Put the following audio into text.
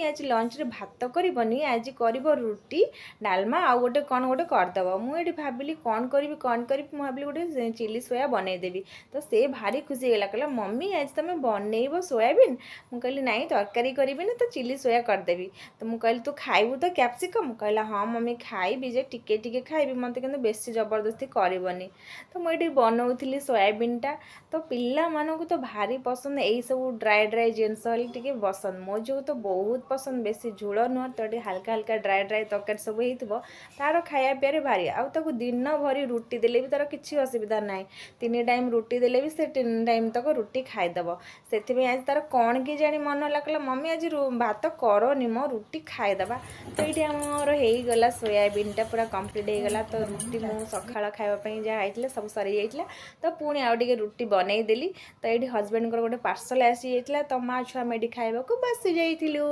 आज लंच रे भात करबनी आज कर रुटी डालमा आउ गोटे कौन गोटे करदेव मुझे भाविली कौन करी भाविली गोटे चिली सोया बनईदेवी तो से भारी खुशी होगा कहला मम्मी आज तुम बनईब सोयाबीन मुझे कहली नाई तरकारी करी ना तो चिली सोया करदेवी तो मुझे कहली तू खाइबू तो कैप्सिकम कहला हाँ मम्मी खाइबी जे टिके टिके खाइबी मत कि बेसी जबरदस्ती करबनी तो मुझे बनाऊली सोयाबीन टा तो पिला मानक तो भारी पसंद यही सब ड्राए ड्राए जिनस टे पसंद मो जो तो बहुत पसंद बेसी झोल नुह तो ये हल्का हल्का ड्राए ड्राए तरकारी सब हो तार खाया पीए भारी आउ ताको दिन भरी रुटी देले भी तार किसी असुविधा ना 3 टाइम रुटी देले भी से 3 टाइम तक रुटी खाईदेव से आज तार कौन कि जानी मन लगे मम्मी आज भात करनी मो रुटी खाईदेवा तो ये आमर होगला सोयाबीन टा पूरा कम्प्लीट होगला तो रुटी मु सकाळ खावाई जहाँ होता सब सरी जाइए तो पुणी आउ टे रुटी बनईदेली तो ये हजबैंड गोटे पार्सल आसी जाइए तो माँ छुआ मेडी खाइबा को बसी जाइलु।